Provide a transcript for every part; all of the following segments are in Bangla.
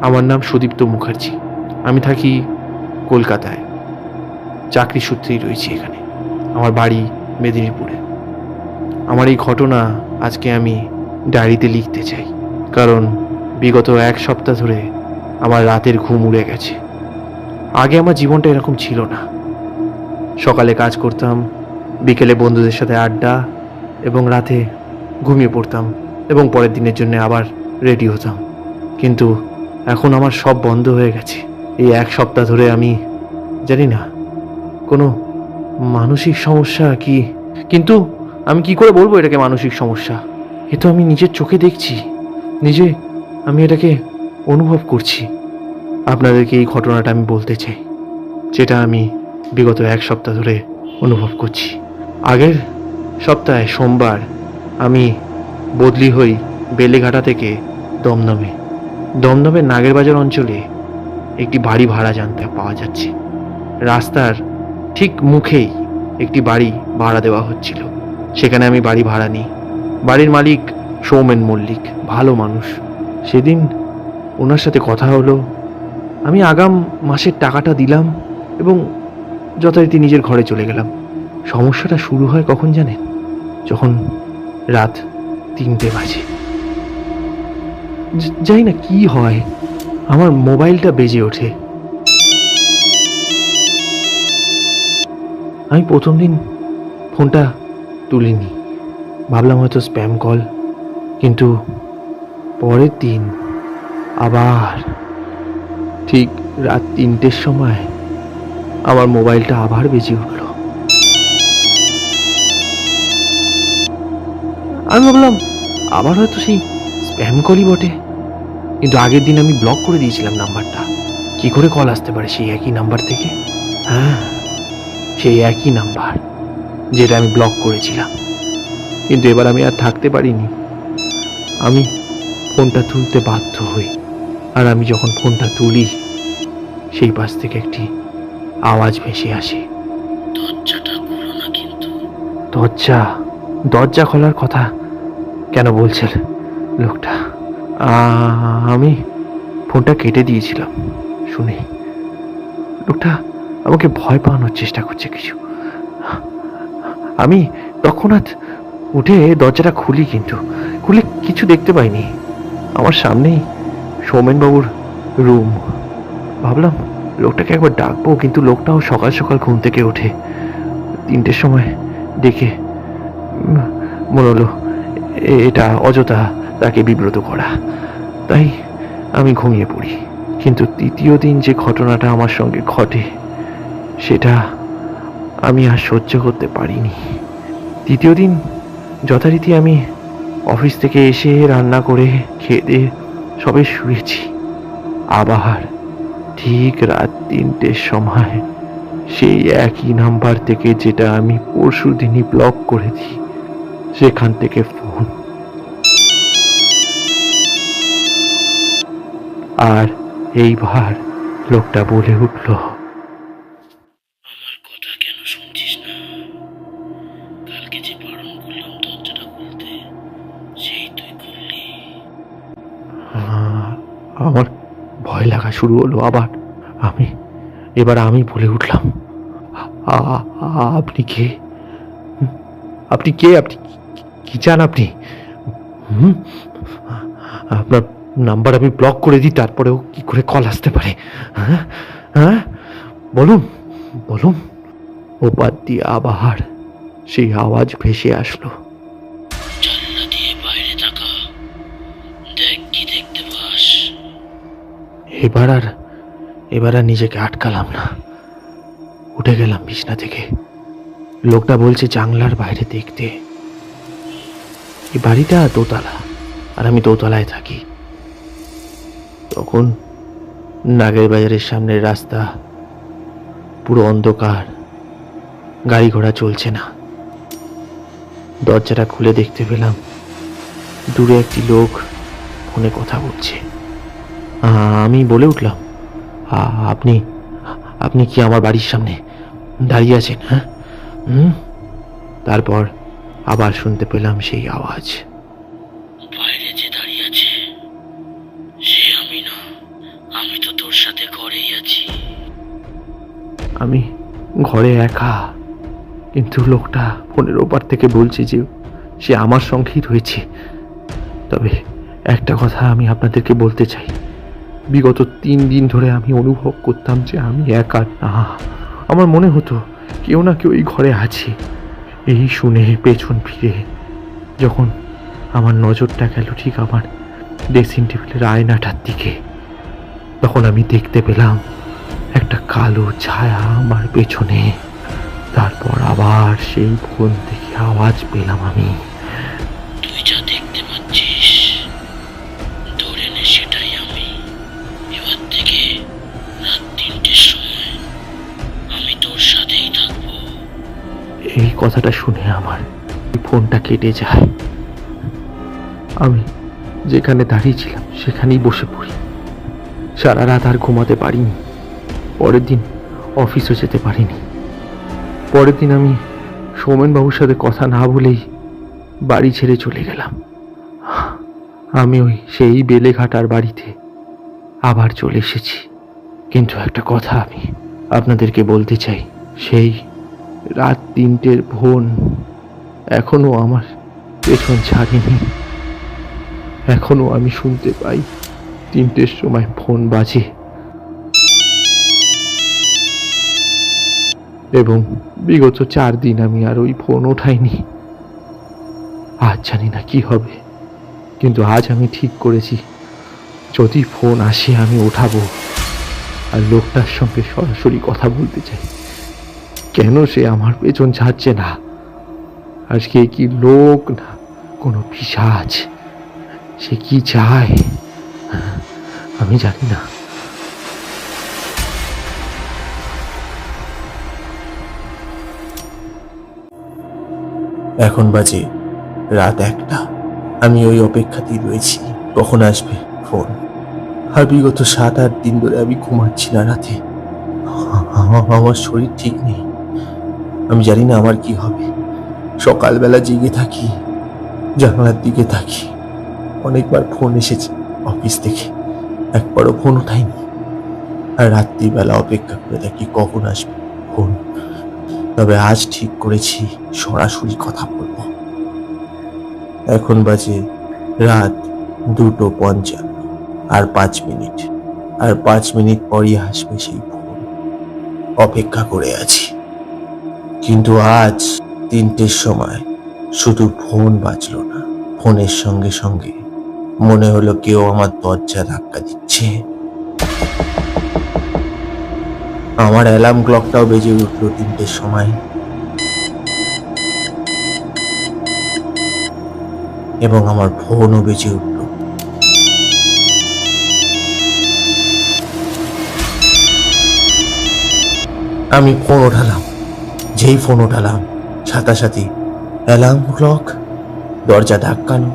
আমার নাম সুদীপ্ত মুখার্জি। আমি থাকি কলকাতায়। চাকরি সূত্রেই রয়েছি এখানে। আমার বাড়ি মেদিনীপুরে। আমার এই ঘটনা আজকে আমি ডায়েরিতে লিখতে চাই, কারণ বিগত 1 সপ্তাহ ধরে আমার রাতের ঘুম উড়ে গেছে। আগে আমার জীবনটা এরকম ছিল না। সকালে কাজ করতাম, বিকেলে বন্ধুদের সাথে আড্ডা, এবং রাতে ঘুমিয়ে পড়তাম এবং পরের দিনের জন্য আবার রেডি হতাম। কিন্তু এখন আমার সব বন্ধ হয়ে গেছে। এই 1 সপ্তাহ ধরে আমি জানি না কোনো মানসিক সমস্যা কি, কিন্তু আমি কি করে বলবো এটাকে মানসিক সমস্যা? এ তো আমি নিজের চোখে দেখছি, নিজে আমি এটাকে অনুভব করছি। আপনাদেরকে এই ঘটনাটা আমি বলতে চাই, যেটা আমি বিগত 1 সপ্তাহ ধরে অনুভব করছি। আগের সপ্তাহে সোমবার আমি বদলি হই বেলেঘাটা থেকে দমদমে। দমদমের নাগেরবাজার অঞ্চলে একটি বাড়ি ভাড়া জানতে পাওয়া যাচ্ছে। রাস্তার ঠিক মুখেই একটি বাড়ি ভাড়া দেওয়া হচ্ছিল। সেখানে আমি বাড়ি ভাড়া নিই। বাড়ির মালিক সৌমেন মল্লিক, ভালো মানুষ। সেদিন ওনার সাথে কথা হলো। আমি আগাম মাসের টাকাটা দিলাম এবং যথারীতি নিজের ঘরে চলে গেলাম। সমস্যাটা শুরু হয় কখন জানেন? যখন রাত 3টে বাজে। জানি না কি হয়, আমার মোবাইলটা বেজে ওঠে। আমি প্রথম দিন ফোনটা তুলিনি, ভাবলাম হয়তো স্প্যাম কল। কিন্তু পরের দিন আবার ঠিক রাত 3টের সময় আমার মোবাইলটা আবার বেজে উঠল। আমি ভাবলাম আবার হয়তো সেই স্প্যাম কলই বটে, কিন্তু আগের দিন আমি ব্লক করে দিয়েছিলাম নাম্বারটা। কি করে কল আসতে পারে সেই একই নাম্বার থেকে? হ্যাঁ, সেই একই নাম্বার যেটা আমি ব্লক করেছিলাম। কিন্তু এবার আমি আর থাকতে পারিনি। আমি ফোনটা তুলতে বাধ্য হই। আর আমি যখন ফোনটা তুলি, সেই পাশ থেকে একটি আওয়াজ ভেসে আসে, দরজাটা খুলো না। কিন্তু দরজা খোলার কথা কেন বলছেন লোকটা? আমি ফোনটা কেটে দিয়েছিলাম শুনে লোকটা আমাকে ভয় পাওয়ানোর চেষ্টা করছে কিছু। আমি তৎক্ষণাৎ উঠে দরজাটা খুলি, কিন্তু খুলে কিছু দেখতে পাইনি। আমার সামনেই সৌমেনবাবুর রুম। ভাবলাম লোকটাকে একবার ডাকবো, কিন্তু লোকটাও সকাল সকাল ঘুম থেকে ওঠে। 3টের সময় ডেকে মনে হলো এটা অযথা তাকে বিব্রত করা, তাই আমি ঘুমিয়ে পড়ি। কিন্তু তৃতীয় দিন যে ঘটনাটা আমার সঙ্গে ঘটে, সেটা আমি আর সহ্য করতে পারিনি। তৃতীয় দিন যথারীতি আমি অফিস থেকে এসে রান্না করে খেয়ে দিয়ে সবে শুয়েছি। আবার ঠিক রাত 3টের সময় সেই একই নাম্বার থেকে, যেটা আমি পরশু দিনই ব্লক করেছি, সেখান থেকে ফোন। আর এইবার লোকটা বলে উঠল, আমার কথা কেন শুনছিস না? কালকে যে বারণ করলাম দরজাটা খুলতে, সেই তুই খুললি। আমার ভয় লাগা শুরু হলো আবার। এবার আমি বলে উঠলাম, আপনি কে? আপনি কে? আপনি কি চান? আপনি আপনার নাম্বার আমি ব্লক করে দিই, তারপরেও কি করে কল আসতে পারে? হ্যাঁ হ্যাঁ, বলুন বলুন। ও বাদ দিয়ে আবার সেই আওয়াজ ভেসে আসলো, জানলা দিয়ে বাইরে তাকা, দেখ কি দেখতে পাস। এবার আর নিজেকে আটকালাম না, উঠে গেলাম বিছনা থেকে। লোকটা বলছে জানলার বাইরে দেখতে। এই বাড়িটা দোতলা, আর আমি দোতলায় থাকি। তখন নাগের বাজারের সামনের রাস্তা পুরো অন্ধকার, গাড়ি ঘোড়া চলছে না। দরজাটা খুলে দেখতে পেলাম দূরে একটি লোক ফোনে কথা বলছে। আমি বলে উঠলাম, আপনি আপনি কি আমার বাড়ির সামনে দাঁড়িয়ে আছেন? হ্যাঁ। তারপর আবার শুনতে পেলাম সেই আওয়াজ, বাইরে যে দাঁড়িয়ে আছে সে আমি না, আমি তো তোর সাথে ঘরেই আছি। আমি ঘরে একা, কিন্তু লোকটা ফোনের ওপার থেকে বলছে যে সে আমার সঙ্গেই রয়েছে। তবে একটা কথা আমি আপনাদেরকে বলতে চাই, বিগত 3 দিন ধরে আমি অনুভব করতাম যে আমি একা না। আমার মনে হতো কেউ না কেউ এই ঘরে আছে। এই শুনে পেছন ফিরে যখন আমার নজরটা গেল ঠিক আমার ড্রেসিং টেবিলের আয়নাটার দিকে, তখন আমি দেখতে পেলাম একটা কালো ছায়া আমার পেছনে। তারপর আবার সেই ফোন থেকে আওয়াজ পেলাম আমি। তুই যা দেখতে পাচ্ছিস ধরে নে সেটাই আমি। এবার থেকে রাত 3টের সময় আমি তোর সাথেই থাকবো। এই কথাটা শুনে আমার ফোনটা কেটে যায়। আমি যেখানে দাঁড়িয়েছিলাম সেখানেই বসে পড়ি। সারা রাত আর ঘুমাতে পারিনি। পরের দিন অফিসও যেতে পারিনি। পরের দিন আমি সৌমেনবাবুর সাথে কথা না বলেই বাড়ি ছেড়ে চলে গেলাম। আমি সেই বেলেঘাটার বাড়িতে আবার চলে এসেছি। কিন্তু একটা কথা আমি আপনাদেরকে বলতে চাই, সেই রাত 3টের ফোন এখনো আমার পেছন ছাড়েনি। এখনো আমি শুনতে পাই 3টের সময় ফোন বাজে এবং বিগত 4 দিন আমি আর ওই ফোন ওঠাইনি। আজ জানি না কি হবে, কিন্তু আজ আমি ঠিক করেছি যদি ফোন আসে আমি ওঠাবো আর লোকটার সঙ্গে সরাসরি কথা বলতে চাই। কেন সে আমার পেছন ছাড়ছে না? আজকে কি লোক না কোনো পিশাচ? সে কি চায় আমি জানি না। এখন বাজে রাত 1টা। আমি ওই অপেক্ষাতেই রয়েছি কখন আসবে ফোন। আর বিগত 7-8 দিন ধরে আমি ঘুমাচ্ছি না রাতে। আমার শরীর ঠিক নেই। আমি জানি না আমার কি হবে। সকালবেলা জেগে থাকি, জানালার দিকে থাকি। অনেকবার ফোন এসেছে অফিস থেকে, একবারও ফোন ওঠাইনি। আর রাত্রিবেলা অপেক্ষা করে থাকি কখন আসবে ফোন। তবে আজ ঠিক করেছি সরাসরি কথা বলবো। এখন বাজে রাত 2:55 আর 5 মিনিট। আর 5 মিনিট পরই আসবে সেই ফোন। অপেক্ষা করে আছি, কিন্তু আজ 3টের সময় শুধু ফোন বাজলো না, ফোনের সঙ্গে সঙ্গে মনে হলো কেউ আমার দরজা ধাক্কা দিচ্ছে। আমার অ্যালার্ম ক্লকটাও বেজে উঠলো 3টের সময় এবং আমার ফোনও বেজে উঠল। আমি ফোন ওঠালাম। যেই ফোন ওঠালাম সাথে অ্যালার্ম ক্লক, দরজা ধাক্কানো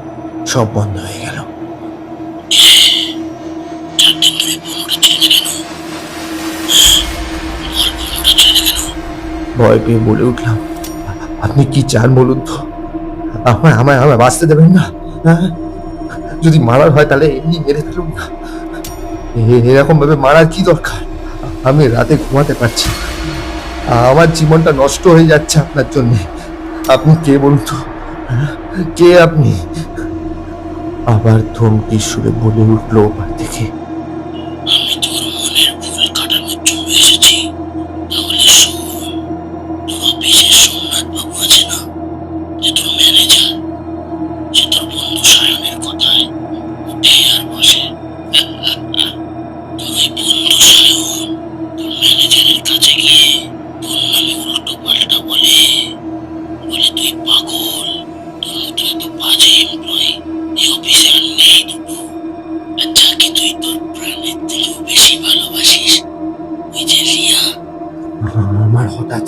সব বন্ধ হয়ে গেল। ভয় পেয়ে বলে উঠলাম, আপনি কি চান বলুন তো? আমায় আমায় আমায় বাঁচতে দেবেন না? হ্যাঁ, যদি মারার হয় তাহলে এমনি মেরে ফেলুন না। এরকম ভাবে মারার কি দরকার? আমি রাতে ঘুমাতে পারছি না। আমার জীবনটা নষ্ট হয়ে যাচ্ছে আপনার জন্য। আপনি কে বলুন তো? কে আপনি? আবার ধমকি সুরে বলে উঠলো ওপার থেকে, আমি তোর মনের ভুল কাটানোর জন্য এসেছি। তাহলে শোন, তোর অফিসের সোমনাথ বাবু আছে না, যে তোর ম্যানেজার, সে তোর বন্ধু সায়নের কথায় উঠে আর বসে। তোর ওই বন্ধু সায়ন তোর ম্যানেজারের কাছে গিয়ে তোর নামে উল্টো পাল্টা বলে তুই পাগল, তোর মতো এত বাজে এমপ্লয়ি এই অফিসে আর নেই দুটো। আর যাকে তুই তোর প্রাণের থেকেও বেশি ভালোবাসিস, ওই যে রিয়া। আমার হঠাৎ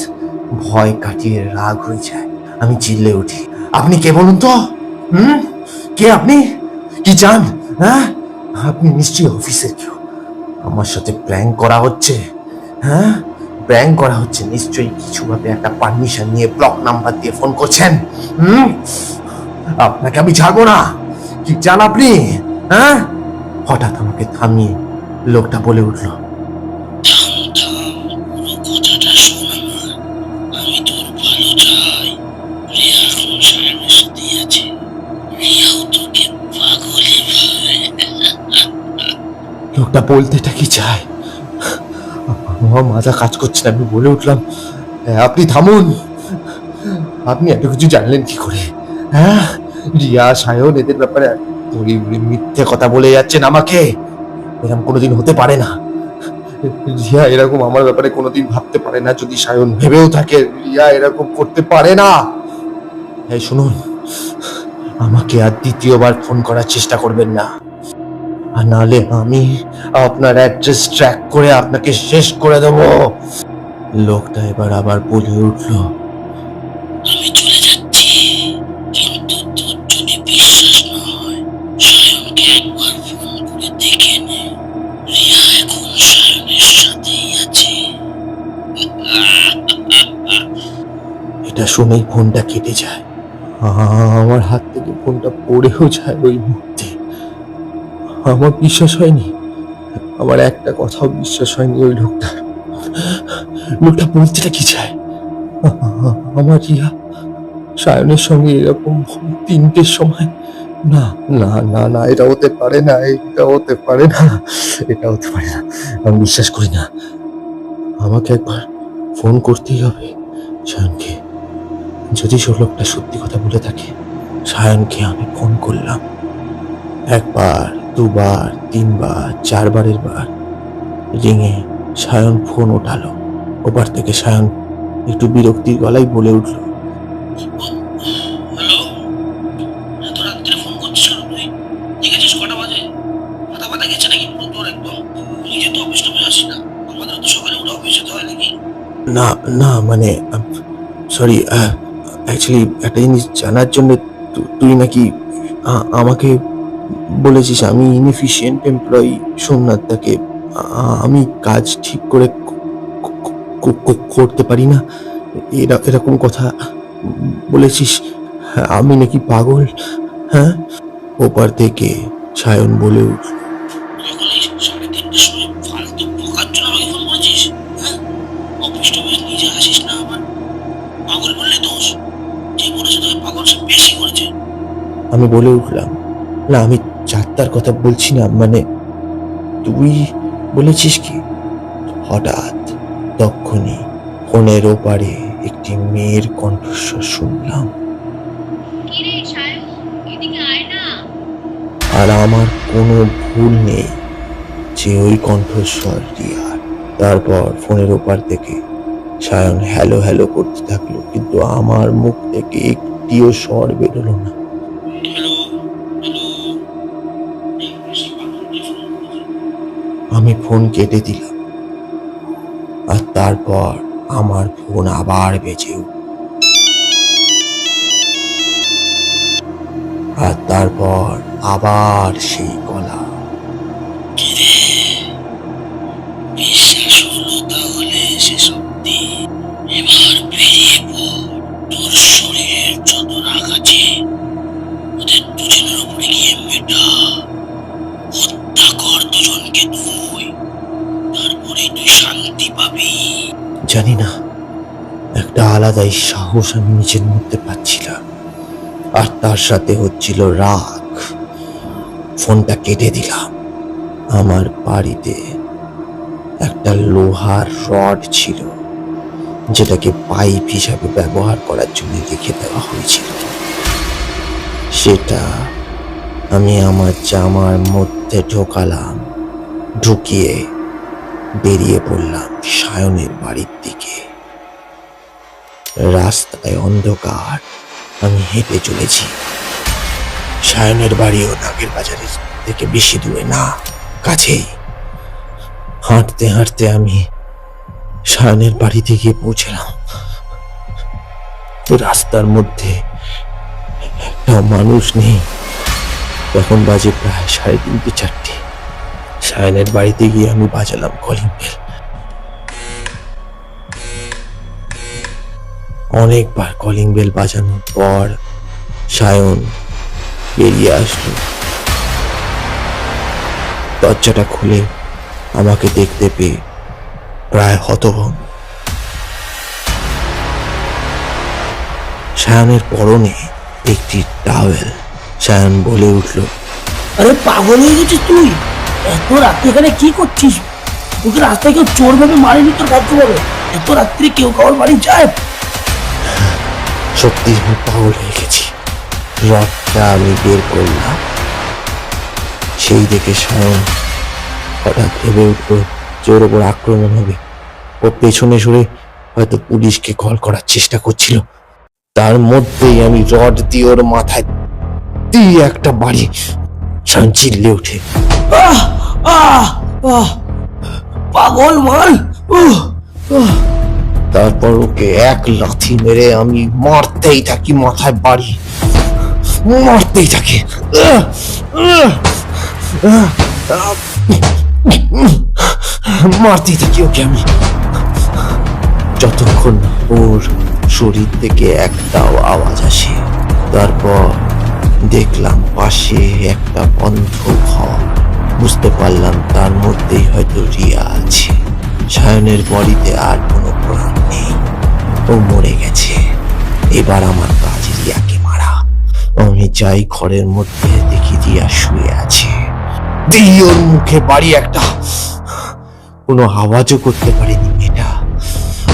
ভয় কাটিয়ে রাগ হয়ে যায়। আমি চিল্লে উঠি, আপনি কে বলুন তো? কে আপনি? কি চান? হ্যাঁ, আপনি নিশ্চয়ই অফিসের কেউ। আমার সাথে প্র্যাঙ্ক করা হচ্ছে। হ্যাঁ, প্র্যাঙ্ক করা হচ্ছে নিশ্চয়ই। কিছু ভাবে একটা পারমিশন নিয়ে ব্লক নাম্বার দিয়ে ফোন করছেন। আপনাকে আমি ছাড়বো না। কি চান আপনি? হ্যাঁ? হঠাৎ আমাকে থামিয়ে লোকটা বলে উঠল। থাম থাম, পুরো কথাটা শোন আমার। আমি তোর ভালো চাই। রিয়া এখন সায়নের সাথেই আছে। রিয়াও তোকে পাগলে ভাবে। লোকটা বলতেটা কি চায়? আমার মাথা কাজ করছে না। আমি বলে উঠলাম, আপনি থামুন। আপনি এত কিছু জানলেন কি করে? হ্যাঁ, রিয়া, সায়ন এদের ব্যাপারে উড়ি উড়ি মিথ্যে কথা বলে যাচ্ছেন আমাকে। এরকম কোনোদিন হতে পারে না। রিয়া এরকম আমার ব্যাপারে কোনোদিন ভাবতে পারে না। যদি সায়ন ভেবেও থাকে, রিয়া এরকম করতে পারে না। এই শুনুন, আমাকে আর দ্বিতীয়বার ফোন করার চেষ্টা করবেন না, আর নাহলে আমি আপনার অ্যাড্রেস ট্র্যাক করে আপনাকে শেষ করে দেব। লোকটা এবার আবার বলে উঠল, আমি চলে যাচ্ছি, কিন্তু তোর যদি বিশ্বাস না হয়, সায়নকে একবার ফোন করে দেখে নে। রিয়া এখন সায়নের সাথেই আছে। এটা শুনেই ফোনটা কেটে যায়। আমার হাত থেকে ফোনটা পড়েও যায় ওই মুহূর্তে। আমার বিশ্বাস হয়নি, আমার একটা কথাও বিশ্বাস হয়নি। ওই লোকটা বলতেটা কি চায়? আমার রিয়া সায়নের সঙ্গে এরকম ভোর 3টের সময়? না না না না, এটা হতে পারে না, এটা হতে পারে না, এটা হতে পারে না। আমি বিশ্বাস করি না। আমাকে একবার ফোন করতেই হবে সায়নকে। যদি সে লোকটা সত্যি কথা বলে থাকে। সায়নকে আমি ফোন করলাম। একবার, দুবার, 3বার, 4বারের বার রিঙে সায়ন ফোন ওঠালো। ওপার থেকে সায়ন একটু বিরক্তির গলায় বলে উঠল, হ্যালো, এত রাত্রে ফোন করছিস কেন তুই? দেখেছিস কটা বাজে? মাথা ব্যথা গেছে নাকি পুরো তোর একদম? নিজে তো অফিস টফিস আসিস না, আমাদের তো সকালে উঠে অফিস যেতে হয় নাকি? না না মানে সরি, অ্যাকচুয়ালি একটা জিনিস জানার জন্য। তুই নাকি আমাকে বলেছিস আমি ইনএফিশিয়েন্ট এমপ্লয়ি সোমনাথ তাকে। আমি কাজ ঠিক করে করতে পারি না, এরকম কথা বলেছিস। আমি নাকি পাগল? হ্যাঁ। ওপার থেকে সায়ন বলে উঠল, এখন এই 3:30টার সময় ফালতু বকার জন্য আমাকে ফোন করেছিস? হ্যাঁ, অফিস টফিস নিজে আসিস না আবার পাগল বললে দোষ? যে করেছে তোকে পাগল সে বেশি করেছে। আমি বলে উঠলাম, না আমি যাত্রার কথা বলছি না, মানে তুই বলেছিস কি? হঠাৎ তক্ষুনি ফোনের ওপারে একটি মেয়ের কণ্ঠস্বর শুনলাম। কিরে সায়ন, এদিকে আয় না। আর আমার কোনো ভুল নেই যে ওই কণ্ঠস্বর রিয়ার। তারপর ফোনের ওপার থেকে সায়ন হ্যালো হ্যালো করতে থাকলো, কিন্তু আমার মুখ থেকে একটিও স্বর বেরোলো না। হ্যালো হ্যালো, বেশি পাগল দিয়ে ফোন করেছে। আমি ফোন কেটে দিলাম। আর তারপর আমার ফোন আবার বেজে উঠল। আর তারপর আবার সেই গলা। কিরে, বিশ্বাস হলো তাহলে সে সত্যি? এবার বেরিয়ে পড়। তোর শরীরের যত রাগ আছে ওদের দুজনের উপরে গিয়ে মেটা। হত্যা কর দুজনকে তুই, তারপরে তুই শান্তি পাবি। জানি না, একটা আলাদাই সাহস আমি নিজের মধ্যে পাচ্ছিলাম, আর তার সাথে হচ্ছিল রাগ। ফোনটা কেটে দিলাম। আমার বাড়িতে একটা লোহার রড ছিল, যেটাকে পাইপ হিসাবে ব্যবহার করার জন্য রেখে দেওয়া হয়েছিল। সেটা আমি আমার জামার মধ্যে ঢোকালাম। ঢুকিয়ে বেরিয়ে পড়লাম সায়নের বাড়ির দিকে। রাস্তায় অন্ধকার, আমি হেঁটে চলেছি। সায়নের বাড়িও নাগের বাজারের থেকে বেশি দূরে না, কাছেই। হাঁটতে হাঁটতে আমি সায়নের বাড়িতে গিয়ে পৌঁছলাম। রাস্তার মধ্যে একটা মানুষ নেই। তখন বাজে প্রায় 3:30 4টে। সায়নের বাড়িতে গিয়ে আমি বাজালাম কলিং বেল। অনেকবার কলিং বেল বাজানোর পর সায়ন বেরিয়ে আসলো। দরজাটা খুলে আমাকে দেখতে পেয়ে প্রায় হতভম্ব। সায়নের পরনে একটি টাওয়েল। সায়ন বলে উঠল, আরে পাগল হয়ে গেছিস তুই? এত রাত্রে এখানে কি করছিস? তোকে রাস্তায় কেউ চোর ভেবে মারেনি তোর ভাগ্য বলো। এত রাত্রে কেউ কারোর বাড়ি যায়? সত্যি আমি পাগল হয়ে গেছি। রথটা আমি বের করলাম, সেই দেখে সায়ন হঠাৎ ভেবে উঠল যে ওর ওপর আক্রমণ হবে। ও পেছনে সরে হয়তো পুলিশকে কল করার চেষ্টা করছিল। তার মধ্যেই আমি রড দিয়ে ওর মাথায় দিয়ে একটা বাড়ি। সায়ন চিল্লে ওঠে, আহ আহ আহ পাগল মাল। তারপর ওকে এক লাথি মেরে আমি মারতেই থাকি, মাথায় বাড়ি মারতেই থাকি। মারতেই থাকি ওকে আমি, যতক্ষণ না ওর শরীর থেকে একটাও আওয়াজ আসে। তারপর দেখলাম পাশে একটা বন্ধ ঘর। বুঝতে পারলাম তার মধ্যেই হয়তো রিয়া আছে। সায়নের বডিতে আর কোনো প্রাণ নেই, ও মরে গেছে। এবার আমার কাজ রিয়াকে মারা। আমি যাই ঘরের মধ্যে, দেখি রিয়া শুয়ে আছে। দিই ওর মুখে বাড়ি একটা, কোনো আওয়াজও করতে পারেনি মেয়েটা।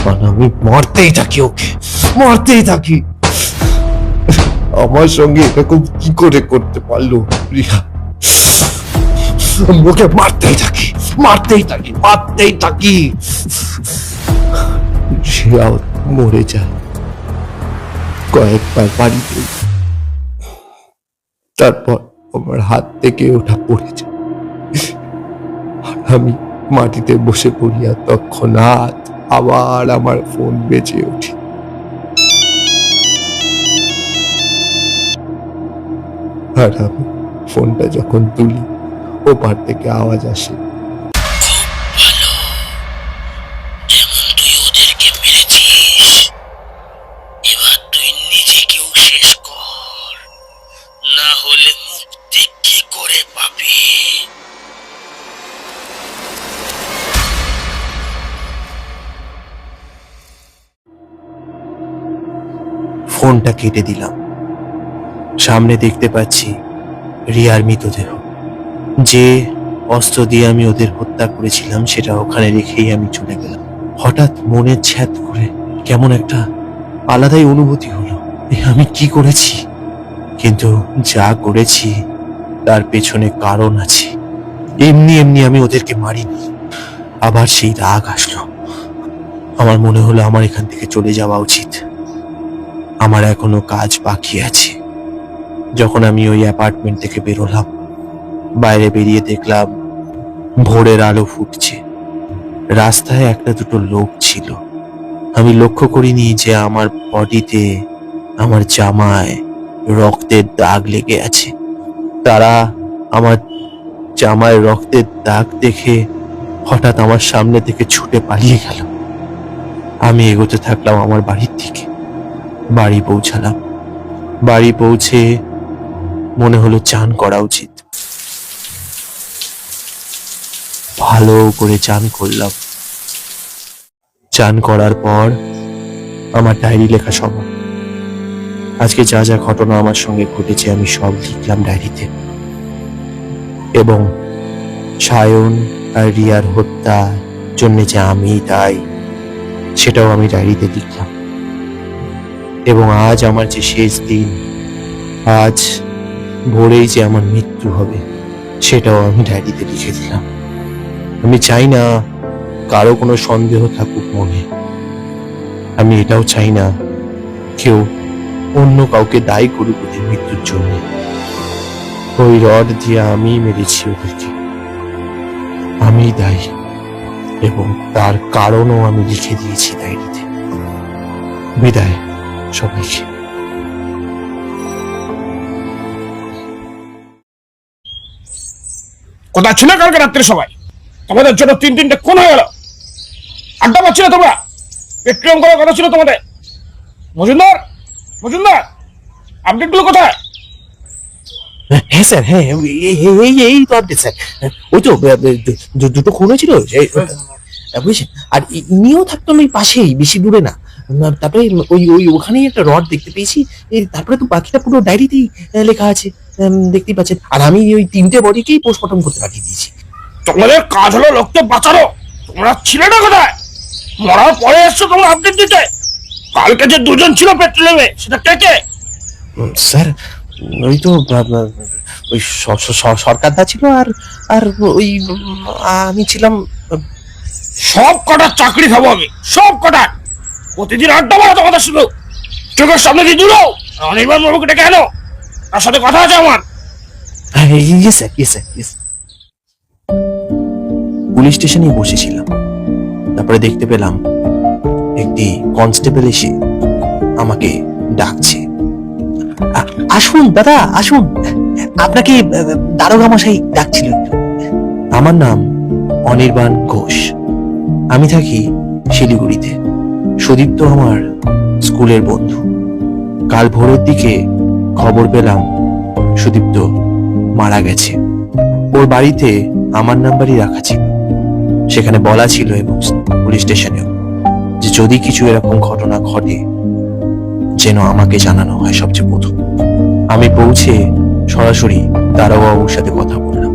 আর আমি মারতেই থাকি ওকে, মারতেই থাকি। আমার সঙ্গে এরকম কি করে করতে পারলো রিয়া? আমি ওকে মারতেই থাকি, মারতেই থাকি, মারতেই থাকি। রিয়া মরে যায় কয়েকবার বাড়িতে। তারপর আমার হাত থেকে ওটা পড়ে যায়। আমি মাটিতে বসে পড়ি, আর তৎক্ষণাৎ আবার আমার ফোন বেজে ওঠে। আর আমি ফোনটা যখন তুলি, ওপার থেকে আওয়াজ আসে, যেমন তুই ওদেরকে মেরেছিস, এবার তুই নিজেকেও শেষ কর, না হলে মুক্তি কি করে পাবি? ফোনটা কেটে দিলাম। সামনে দেখতে পাচ্ছি রিয়ার মৃতদেহ। যে অস্ত্র দিয়ে আমি ওদের হত্যা করেছিলাম সেটা ওখানে রেখেই আমি চলে গেলাম। হঠাৎ মনে ছ্যাদ করে কেমন একটা আলাদাই অনুভূতি হলো। আমি কি করেছি? কিন্তু যা করেছি তার পেছনে কারণ আছে। এমনি এমনি আমি ওদেরকে মারিনি। আবার সেই রাগ আসলো। আমার মনে হলো আমার এখান থেকে চলে যাওয়া উচিত। আমার এখনো কাজ বাকি আছে। যখন আমি ওই অ্যাপার্টমেন্ট থেকে বেরোলাম, বাইরে বেরিয়ে দেখলাম ভোরের আলো ফুটছে। রাস্তায় একটা দুটো লোক ছিল। আমি লক্ষ্য করিনি যে আমার বডিতে, আমার জামায় রক্তের দাগ লেগে আছে। তারা আমার জামায় রক্তের দাগ দেখে হঠাৎ আমার সামনে থেকে ছুটে পালিয়ে গেল। আমি এগোতে থাকলাম আমার বাড়ির দিকে। বাড়ি পৌঁছালাম। বাড়ি পৌঁছে মনে হলো চান করা উচিত। ভালো করে চান করলাম। চান করার পর আমার ডায়েরি লেখা সমাপ্ত। আজকে যা যা ঘটনা আমার সঙ্গে ঘটেছে আমি সব লিখলাম ডায়েরিতে। এবং সায়ন আর রিয়ার হত্যার জন্য যে আমি দায়ী সেটাও আমি ডায়েরিতে লিখলাম। এবং আজ আমার যে শেষ দিন, আজ ভোরেই যে আমার মৃত্যু হবে সেটাও আমি ডায়েরিতে লিখে দিলাম। আমি চাই না কারো কোনো সন্দেহ থাকুক মনে। আমি এটাও চাই না কেউ অন্য কাউকে দায়ী করুক ওদের মৃত্যুর জন্য। ওই রড দিয়ে আমি মেরেছি ওদেরকে, আমি দায়ী, এবং তার কারণও আমি লিখে দিয়েছি ডায়েরিতে। বিদায় সবাইকে। কোথায় ছিল কালকে রাত্রে সবাই? তোমাদের জন্য তিনটে খুন হয়ে গেল। আড্ডা পাচ্ছি না তোমরা? পেট্রোল করার কথা ছিল তোমাদের। মজুমদার, মজুমদার, আপডেটগুলো কোথায়? হ্যাঁ স্যার, হ্যাঁ এই তো আপডেট স্যার। ওই তো দুটো খুন হয়েছিল বুঝছেন, আর ইনিও থাকতাম এই পাশেই, বেশি দূরে না। তারপরে ওই ওখানেই একটা রড দেখতে পেয়েছি। তারপরে তো বাকিটা পুরো ডায়েরিতেই লেখা আছে, দেখতেই পাচ্ছেন। আর আমি ওই 3টে বডিকেই পোস্টমর্টম করতে পাঠিয়ে দিয়েছি। তোমাদের কাজ হলো লোককে বাঁচানো, তোমরা ছিলে না কোথায়? মরার পরে এসছো তোমরা আপডেট দিতে। কালকে যে দুজন ছিল পেট্রোলিয়ামে, সেটা কে কে? স্যার ওই তো ওই সরকারদা ছিল, আর ওই আমি ছিলাম। সব কটার চাকরি খাবো আমি, সব কটার। প্রতিদিন আড্ডা মারা তোমাদের শুধু। চোখের সামনে দিয়ে দূর হও। অনির্বাণ বাবুকে ডেকে আনো, তার সাথে কথা আছে আমার। Yes sir, yes sir, yes. Police স্টেশনে বসেছিলাম, তারপরে দেখতে পেলাম একটি কনস্টেবল এসে আমাকে ডাকছে। আসুন দাদা, আসুন, আপনাকে দারোগা মশাই ডাকছিল একটু। আমার নাম অনির্বাণ ঘোষ, আমি থাকি শিলিগুড়িতে। সুদীপ্ত আমার স্কুলের বন্ধু। কাল ভোরের দিকে খবর পেলাম সুদীপ্ত মারা গেছে। ওর বাড়িতে আমার নাম্বারই রাখা ছিল, সেখানে বলা ছিল এবং পুলিশ স্টেশনেও যে যদি কিছু এরকম ঘটনা ঘটে যেন আমাকে জানানো হয় সবচেয়ে প্রথম। আমি পৌঁছে সরাসরি দারোগাবুর সাথে কথা বললাম।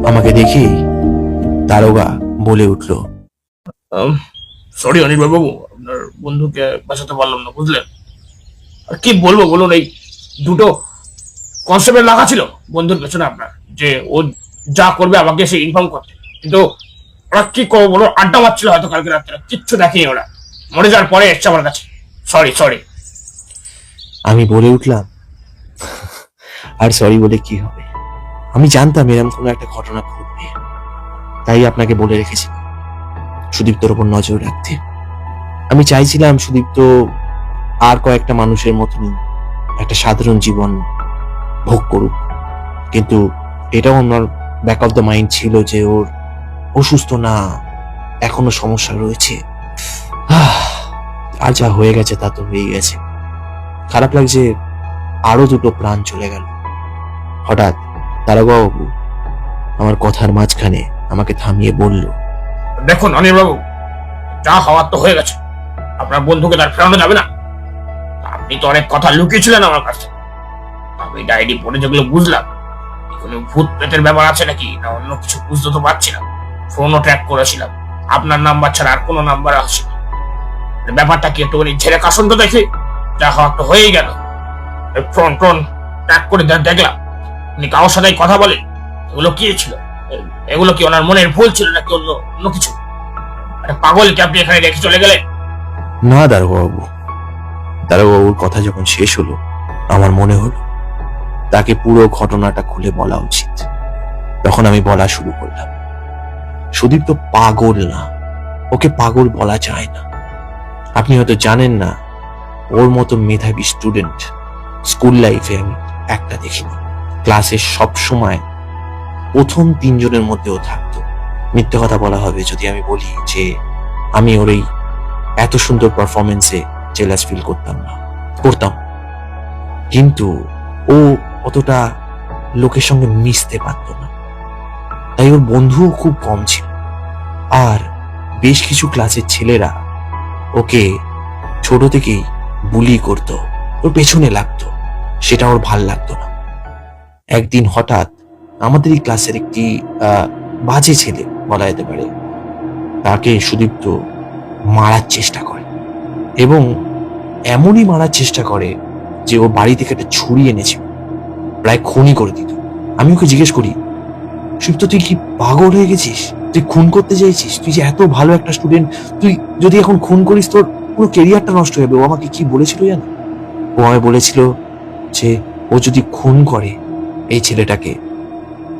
আমাকে দেখেই দারোগা বলে উঠল, সরি অনির্বাণ বাবু, আপনার বন্ধুকে বাঁচাতে পারলাম না, বুঝলেন? আর কি বলবো বলুন, এই দুটো কনস্টেবল লাগা ছিল বন্ধুর পেছনে আপনার, যে ও যা করবে আমাকে সে ইনফর্ম করতে। কিন্তু ওরা কি করবো বলো, আড্ডা মারছিল হয়তো কালকে রাত্রে, কিচ্ছু দেখেনি ওরা। মরে যাওয়ার পরে এসছে আমার কাছে। Sorry sorry. আমি বলে উঠলাম, আর সরি বলে কি হবে, আমি জানতাম এরকম কোনো একটা ঘটনা ঘটবে, তাই আপনাকে বলে রেখেছি সুদীপ্তর উপর নজর রাখতে। আমি চাইছিলাম সুদীপ্ত আর কয়েকটা মানুষের মতনই একটা সাধারণ জীবন ভোগ করুক, কিন্তু এটাও আমার ব্যাক অফ দ্য মাইন্ড ছিল যে ওর অসুস্থ না, এখনো সমস্যা রয়েছে। আর যা হয়ে গেছে তা তো হয়ে গেছে। খারাপ লাগছে, আরো দুটো প্রাণ চলে গেল। হঠাৎ দারোগাবাবু আমার কথার মাঝখানে আমাকে থামিয়ে বলল, দেখুন অনিল বাবু, যা হওয়ার তো হয়ে গেছে। আপনার বন্ধুকে তার ফেরানো যাবে না। আপনি তো অনেক কথা লুকিয়েছিলেন আমার কাছে। আমি ডায়েরি পড়ে যেগুলো বুঝলাম, কোনো ভূত প্রেতের ব্যাপার আছে নাকি না অন্য কিছু বুঝতে তো পারছি না। ফোনও ট্র্যাক করেছিলাম, আপনার নাম্বার ছাড়া আর কোনো নাম্বার আসেনি। ব্যাপারটা কি একটুখানি ঝেড়ে কাশুন তো দেখি। যা হওয়ার তো হয়েই গেল। ফোন টোন ট্র্যাক করে দেখলাম উনি কারোর সাথে কথা বলেন। এগুলো কি ছিল? এগুলো কি ওনার মনের ভুল ছিল নাকি অন্য অন্য কিছু? পাগলকে আপনি এখানে রেখে চলে গেলেন? না দারোগাবাবু, দারোগাবুর কথা যখন শেষ হলো আমার মনে হলো তাকে পুরো ঘটনাটা খুলে বলা উচিত। তখন আমি বলা শুরু করলাম, সুদীপ তো পাগল না, ওকে পাগল বলা যায় না। আপনি হয়তো জানেন না, ওর মতো মেধাবী স্টুডেন্ট স্কুল লাইফে আমি একটা দেখিনি। ক্লাসে সব সময় প্রথম 3 জনের মধ্যেও থাকতো। মিথ্যে কথা বলা হবে যদি আমি বলি যে আমি ওর এই এত সুন্দর পারফরমেন্সে জেলাস ফিল করতাম, কিন্তু ও অতটা লোকের সঙ্গে মিশতে পারত না, তাই ওর বন্ধুও খুব কম ছিল। আর বেশ কিছু ক্লাসের ছেলেরা ওকে ছোট থেকেই বুলি করত, ওর পেছনে লাগতো, সেটা ওর ভাল লাগতো না। একদিন হঠাৎ আমাদের এই ক্লাসের একটি বাজে ছেলে বলা যেতে পারে, তাকে সুদীপ্ত মারার চেষ্টা করে, এবং এমনই মারার চেষ্টা করে যে ও বাড়ি থেকে একটা ছুরি এনেছিল, প্রায় খুনই করে দিত। আমি ওকে জিজ্ঞেস করি, সুদীপ্ত তুই কি পাগল হয়ে গেছিস? তুই খুন করতে চাইছিস? তুই যে এত ভালো একটা স্টুডেন্ট, তুই যদি এখন খুন করিস তোর পুরো কেরিয়ারটা নষ্ট হয়ে যাবে। ও আমাকে কি বলেছিল জানো? ও আমায় বলেছিল যে ও যদি খুন করে এই ছেলেটাকে,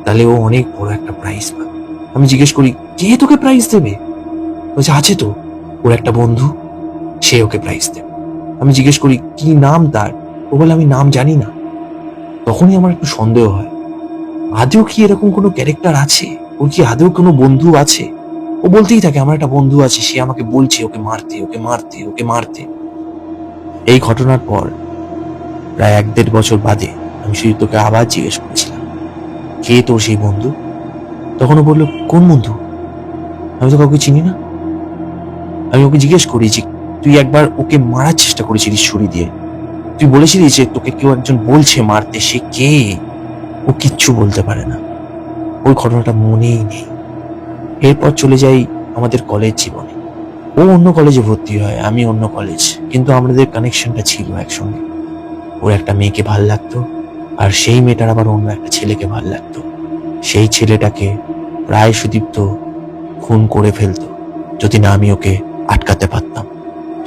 তাহলে ও অনেক বড় একটা প্রাইজ পাবে। আমি জিজ্ঞেস করি, কে তোকে প্রাইজ দেবে? বলছে আছে তো, ওর একটা বন্ধু, সে ওকে প্রাইজ দেবে। আমি জিজ্ঞেস করি কি নাম তার? ও বলে আমি নাম জানি না। তখনই আমার একটু সন্দেহ হয়, আদেও কি এরকম কোনো ক্যারেক্টার আছে? ওর কি আদেও কোনো বন্ধু আছে? ও বলতেই থাকে আমার একটা বন্ধু আছে, সে আমাকে বলছে ওকে মারতে, ওকে মারতে, ওকে মারতে। এই ঘটনার পর প্রায় 1-1.5 বছর বাদে আমি সুদীপ্তকে আবার জিজ্ঞেস করেছিলাম, কে তোর সেই বন্ধু? তখন ও বললো, কোন বন্ধু? আমি তো কাউকে চিনি না। আমি ওকে জিজ্ঞেস করি যে তুই একবার ওকে মারার চেষ্টা করেছিলিস ছুরি দিয়ে, তুই বলেছিলিস যে তোকে কেউ একজন বলছে মারতে, সে কে? ও কিচ্ছু বলতে পারে না, ওই ঘটনাটা মনেই নেই। এরপর চলে যাই আমাদের কলেজ জীবনে। ও অন্য কলেজে ভর্তি হয়, আমি অন্য কলেজ, কিন্তু আমাদের কানেকশনটা ছিল একসঙ্গে। ওর একটা মেয়েকে ভাল লাগতো, আর সেই মেয়েটার আবার অন্য একটা ছেলেকে ভাল লাগতো। সেই ছেলেটাকে প্রায় সুদীপ্ত খুন করে ফেলতো যদি না আমি ওকে আটকাতে পারতাম।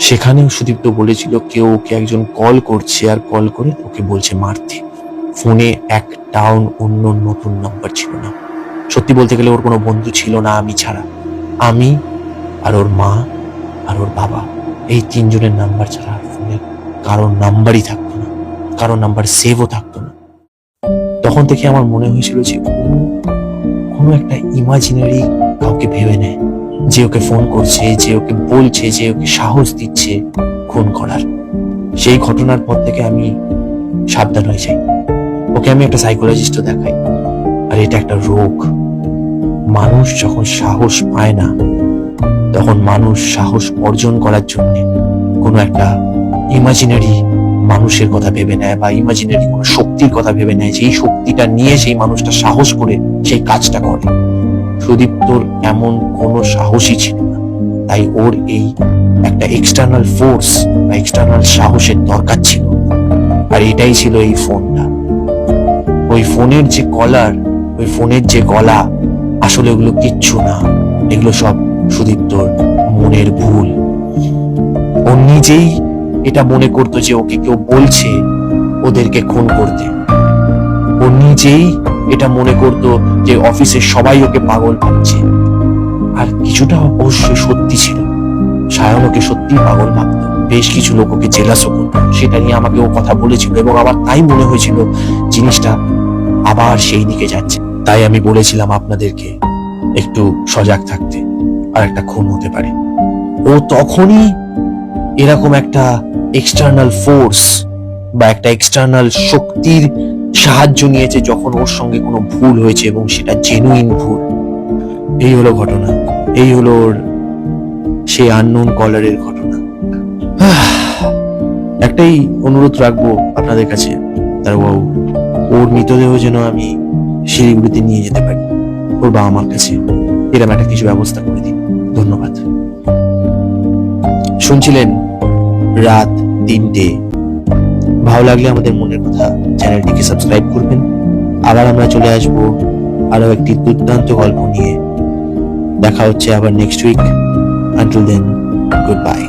সেখানেও সুদীপ্ত বলেছিল কেউ ওকে একজন কল করছে, আর কল করে ওকে বলছে মারতে। ফোনে একটাও অন্য নতুন নাম্বার ছিল না। সত্যি বলতে গেলে ওর কোনো বন্ধু ছিল না আমি ছাড়া। আমি আর ওর মা আর ওর বাবা, এই তিনজনের নাম্বার ছাড়া আর ফোনে কারোর নাম্বারই থাকতো না, কারোর নাম্বার সেভও থাকতো না। তখন থেকে আমার মনে হয়েছিল যে ও কোনো একটা ইমাজিনারি কাউকে ভেবে নেয়, যে ওকে ফোন করছে, যে ওকে বলছে, যে ওকে সাহস দিচ্ছে খুন করার। সেই ঘটনার পর থেকে আমি সাবধান হয়ে যাই। ওকে আমি একটা সাইকোলজিস্টও দেখাই। আর এটা একটা রোগ। মানুষ যখন সাহস পায় না, তখন মানুষ সাহস অর্জন করার জন্য কোনো একটা ইমাজিনারি মানুষের কথা ভেবে নেয়, বা ইমাজিনারি কোনো শক্তির কথা ভেবে নেয়, যেই শক্তিটা নিয়ে সেই মানুষটা সাহস করে সেই কাজটা করে। সুদীপ্তর এমন কোনো সাহসই ছিল না, তাই ওর এই একটা এক্সটার্নাল ফোর্স বা এক্সটার্নাল সাহসের দরকার ছিল। আর এটাই ছিল এই ফোনটা। ওই ফোনের যে কলার, ওই ফোনের যে গলা, আসলে ওগুলো কিচ্ছু না, এগুলো সব সুদীপ্তর মনের ভুল। ও নিজেই এটা মনে করতো যে ওকে কেউ বলছে ওদেরকে খুন করতে। ও নিজেই এটা মনে করতো যে অফিসের সবাই ওকে পাগল ভাবছে। আর কিছুটা অবশ্যই সত্যি ছিল, সায়ন ওকে সত্যি পাগল ভাবতো। বেশ কিছু লোক ওকে জেলাসও করতো, সেটা নিয়ে আমাকে ও কথা বলেছিল, এবং আমার তাই মনে হয়েছিল জিনিসটা আবার সেই দিকে যাচ্ছে। তাই আমি বলেছিলাম আপনাদেরকে একটু সজাগ থাকতে, আর একটা খুন হতে পারে। ও তখনই এরকম একটা এক্সটার্নাল ফোর্স বা একটা এক্সটার্নাল শক্তির সাহায্য নিয়েছে যখন ওর সঙ্গে কোনো ভুল হয়েছে, এবং সেটা জেনুইন ভুল। এই হলো ঘটনা, এই হলো ওর সেই আননোন কলারের ঘটনা। একটাই অনুরোধ রাখবো আপনাদের কাছে, দারোগাবু, ওর মৃতদেহ যেন আমি শিলিগুড়িতে নিয়ে যেতে পারি, ওর বাবা মার কাছে। এরকম একটা কিছু ব্যবস্থা করে দিন, ধন্যবাদ। শুনছিলেন রাত 3টে। ভালো লাগলে আমাদের মনের কথা চ্যানেলটিকে সাবস্ক্রাইব করবেন। আবার আমরা চলে আসবো আরো একটি দুর্দান্ত গল্প নিয়ে। দেখা হচ্ছে আবার next week. Until then, good by.